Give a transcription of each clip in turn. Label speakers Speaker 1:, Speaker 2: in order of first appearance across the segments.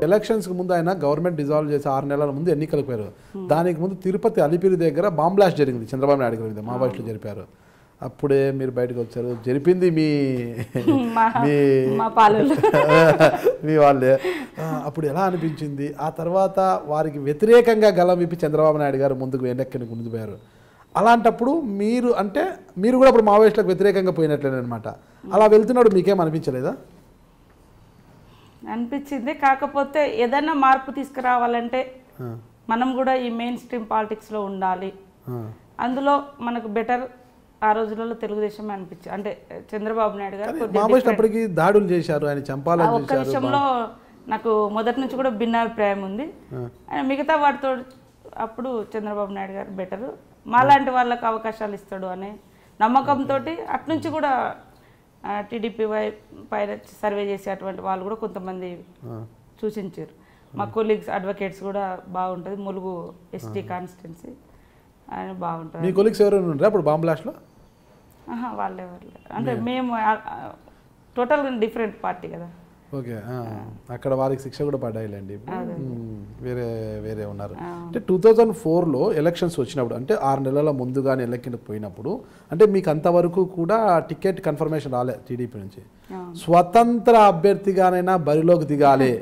Speaker 1: ఎలక్షన్స్కి ముందు ఆయన గవర్నమెంట్ డిజాల్వ్ చేసి 6 నెలల ముందు ఎన్నికలకు పోయారు. దానికి ముందు తిరుపతి అలిపిరి దగ్గర బాంబ్ బ్లాస్ట్ జరిగింది, చంద్రబాబు నాయుడు గారి మీద మావోయిస్టులు జరిపారు. అప్పుడే మీరు బయటకు వచ్చారు, జరిపింది మీ మీ వాళ్ళే. అప్పుడు ఎలా అనిపించింది? ఆ తర్వాత వారికి వ్యతిరేకంగా గలం విప్పి చంద్రబాబు నాయుడు గారు ముందుకు ఎన్నికలకు ముందు పోయారు. అలాంటప్పుడు మీరు అంటే మీరు కూడా ఇప్పుడు మావోయిస్టులకు వ్యతిరేకంగా పోయినట్లేనమాట. అలా వెళ్తున్నాడు మీకేం అనిపించలేదా?
Speaker 2: అనిపించింది. కాకపోతే ఏదైనా మార్పు తీసుకురావాలంటే మనం కూడా ఈ మెయిన్ స్ట్రీమ్ పాలిటిక్స్లో ఉండాలి. అందులో మనకు బెటర్ ఆ రోజులలో తెలుగుదేశం అనిపించింది. అంటే చంద్రబాబు నాయుడు గారు
Speaker 1: అప్పటికి దాడులు చేశారు, ఆయన చంపాలని
Speaker 2: ఒక్క విషయంలో నాకు మొదటి నుంచి కూడా భిన్నాభిప్రాయం ఉంది. మిగతా వాటితో అప్పుడు చంద్రబాబు నాయుడు గారు బెటరు, మాలాంటి వాళ్ళకి అవకాశాలు ఇస్తాడు అనే నమ్మకంతో అట్నుంచి కూడా టీడీపీ పైన సర్వే చేసేటువంటి వాళ్ళు కూడా కొంతమంది సూచించారు. మా కొలీగ్స్ అడ్వకేట్స్ కూడా బాగుంటుంది, ములుగు ఎస్టీ కాన్స్టిట్యున్సీ ఆయన బాగుంటుంది.
Speaker 1: మీ కొలీగ్స్ ఎవరైనా ఉన్నారా అప్పుడు బాంబ్ బ్లాస్ట్లో?
Speaker 2: వాళ్ళే అంటే మేము టోటల్గా డిఫరెంట్ పార్టీ కదా.
Speaker 1: ఓకే, అక్కడ వారికి శిక్ష కూడా పడ్డాయిలేండి. వేరే వేరే ఉన్నారు. అంటే 2004లో ఎలక్షన్స్ వచ్చినప్పుడు, అంటే 6 నెలల ముందుగానే ఎలక్షన్ పోయినప్పుడు, అంటే మీకు అంతవరకు కూడా టికెట్ కన్ఫర్మేషన్ రాలే టీడీపీ నుంచి. స్వతంత్ర అభ్యర్థిగానైనా బరిలోకి దిగాలి,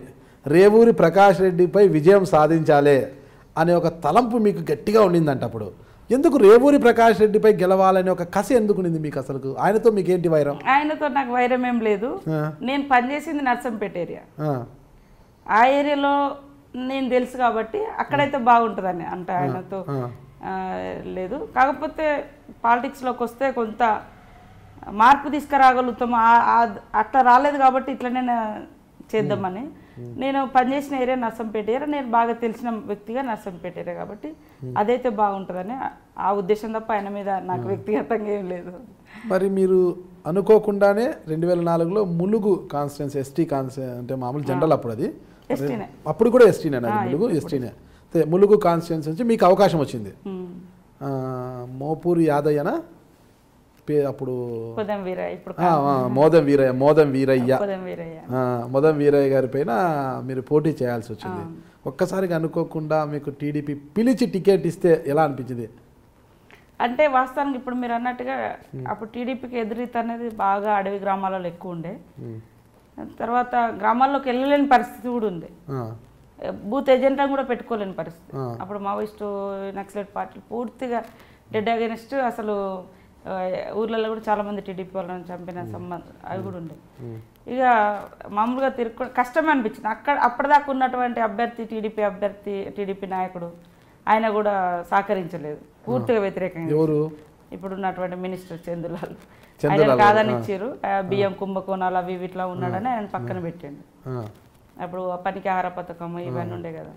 Speaker 1: రేవూరి ప్రకాష్ రెడ్డిపై విజయం సాధించాలి అనే ఒక తలంపు మీకు గట్టిగా ఉండిందంట. అప్పుడు ఎందుకు రేవూరి ప్రకాష్ రెడ్డిపై గెలవాలనే ఒక కసి ఎందుకు ఉంది మీకు? అసలు ఆయనతో మీకేంటి వైరం?
Speaker 2: ఆయనతో నాకు వైరం ఏం లేదు. నేను పనిచేసింది నర్సంపేట ఏరియా, ఆ ఏరియాలో నేను తెలుసు కాబట్టి అక్కడైతే బాగుంటుందని అంటే ఆయనతో లేదు. కాకపోతే పాలిటిక్స్లోకి వస్తే కొంత మార్పు తీసుకురాగలుగుతాము, అట్లా రాలేదు కాబట్టి ఇట్లనే చేద్దామని. నేను పనిచేసిన ఏరియా నర్సంపేట ఏరియా, నేను బాగా తెలిసిన వ్యక్తిగా నర్సంపేట ఏరియా కాబట్టి అదైతే బాగుంటుందని ఆ ఉద్దేశం తప్ప ఆయన మీద నాకు వ్యక్తిగతంగా ఏం లేదు.
Speaker 1: మరి మీరు అనుకోకుండానే 2004లో ములుగు కాన్స్టిట్యున్సీ ఎస్టీ కాన్స్టిట్యున్సీ, అంటే మామూలు జనరల్ అప్పుడు అది అప్పుడు కూడా ఎస్టీనే, ములుగు ఎస్టీనే. ములుగు కాన్స్టిట్యున్సీ నుంచి మీకు అవకాశం వచ్చింది. మోపూరి యాదయ్యనా అప్పుడు మోదం వీరయ్య గారి పైన మీరు పోటీ చేయాల్సి వచ్చింది. ఒక్కసారిగా అనుకోకుండా మీకు టీడీపీ పిలిచి టికెట్ ఇస్తే ఎలా అనిపించింది?
Speaker 2: అంటే వాస్తవానికి ఇప్పుడు మీరు అన్నట్టుగా అప్పుడు టీడీపీకి ఎదురీత అనేది బాగా అడవి గ్రామాలలో ఎక్కువ ఉండే, తర్వాత గ్రామాల్లోకి వెళ్ళలేని పరిస్థితి కూడా ఉంది, బూత్ ఏజెంట్లను కూడా పెట్టుకోలేని పరిస్థితి. అప్పుడు మావోయిస్టు నక్సలైట్ పార్టీలు పూర్తిగా డెడ్ అగెనిస్ట్, అసలు ఊర్లలో కూడా చాలామంది టీడీపీ వాళ్ళని చంపిన సంబంధం అవి కూడా ఉండే. ఇక మామూలుగా తిరుగు కష్టమే అనిపించింది. అప్పటిదాకా ఉన్నటువంటి అభ్యర్థి టీడీపీ నాయకుడు ఆయన కూడా సహకరించలేదు, పూర్తిగా వ్యతిరేకంగా. ఇప్పుడు ఉన్నటువంటి మినిస్టర్ చందులాల్ ఆయన కాదని ఇచ్చారు, బియ్యం కుంభకోణాలు అవి ఇట్లా ఉన్నాడని ఆయన పక్కన పెట్టండి. అప్పుడు పనికి ఆహార పథకం ఇవన్నీ ఉండే కదా,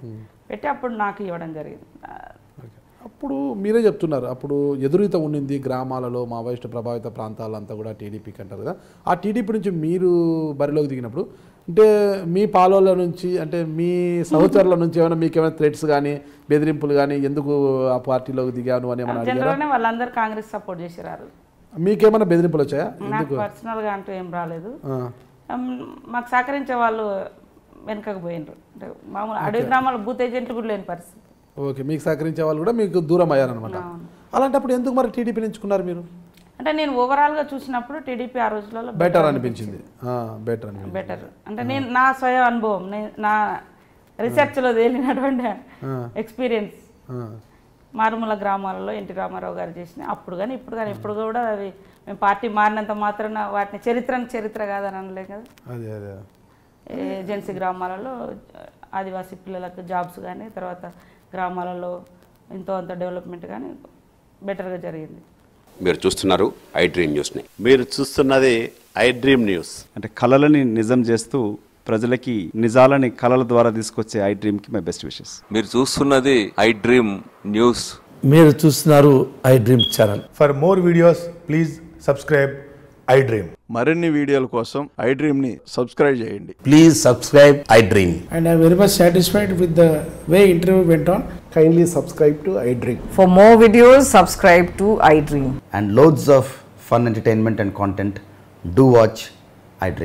Speaker 2: పెట్టి అప్పుడు నాకు ఇవ్వడం జరిగింది.
Speaker 1: అప్పుడు మీరే చెప్తున్నారు, అప్పుడు ఎదురీత ఉండింది గ్రామాలలో, మావోయిస్టు ప్రభావిత ప్రాంతాలంతా కూడా టీడీపీకి అంటారు కదా. ఆ టీడీపీ నుంచి మీరు బరిలోకి దిగినప్పుడు అంటే మీ పాలోళ్ళ నుంచి, అంటే మీ సహచరుల నుంచి ఏమైనా మీకు ఏమైనా థ్రెట్స్ కానీ బెదిరింపులు కానీ, ఎందుకు ఆ పార్టీలోకి దిగాను అని ఏమైనా అడిగారా?
Speaker 2: వాళ్ళందరూ కాంగ్రెస్ సపోర్ట్ చేశారు.
Speaker 1: మీకేమైనా బెదిరింపులు వచ్చాయా?
Speaker 2: నాకు పర్సనల్గా అంటూ ఏం రాలేదు. మాకు సహకరించే వాళ్ళు వెనుకకు పోయినరు, అంటే మామూలు అడవి గ్రామాల బూత్ ఏజెంట్లు కూడా లేని పరిస్థితి.
Speaker 1: ఓకే, మీకు సహకరించే వాళ్ళు కూడా మీకు దూరం అయ్యారనమాట. అలాంటప్పుడు ఎందుకు మరి టీడీపీ ఎంచుకున్నారు మీరు?
Speaker 2: అంటే నేను ఓవరాల్గా చూసినప్పుడు టీడీపీ ఆ రోజులలో
Speaker 1: బెటర్ అనిపించింది.
Speaker 2: బెటర్ అంటే నేను నా స్వయం అనుభవం, నా రీసెర్చ్లో తేలినటువంటి ఎక్స్పీరియన్స్, మారుమూల గ్రామాలలో ఎన్టీ రామారావు గారు చేసిన అప్పుడు కానీ ఇప్పుడు కానీ ఇప్పుడు కూడా అవి మేము పార్టీ మారినంత మాత్రాన వాటిని చరిత్ర కాదని అనలేం కదా. ఏజెన్సీ గ్రామాలలో ఆదివాసీ పిల్లలకు జాబ్స్ కానీ, తర్వాత గ్రామాలలో ఎంతో అంత డెవలప్మెంట్ కానీ బెటర్గా జరిగింది.
Speaker 3: మీరు చూస్తున్నారు ఐ డ్రీమ్ న్యూస్ని.
Speaker 4: మీరు చూస్తున్నది ఐ డ్రీమ్ న్యూస్.
Speaker 5: అంటే కళలని నిజం చేస్తూ ప్రజలకి నిజాలని కళల ద్వారా తీసుకొచ్చే ఐ డ్రీమ్కి మై బెస్ట్ విషెస్.
Speaker 6: మీరు చూస్తున్నది ఐ డ్రీమ్ న్యూస్.
Speaker 7: మీరు చూస్తున్నారు I dream channel.
Speaker 8: For more videos please subscribe I dream.
Speaker 4: మరిన్ని వీడియోల కోసం ఐ డ్రీమ్ ని సబ్స్క్రైబ్ చేయండి.
Speaker 7: Please subscribe I dream.
Speaker 9: And I am very much satisfied with the way interview went on.
Speaker 1: Kindly subscribe to I Dream.
Speaker 10: For more videos, subscribe to I Dream.
Speaker 11: And loads of fun entertainment and content. Do watch I Dream.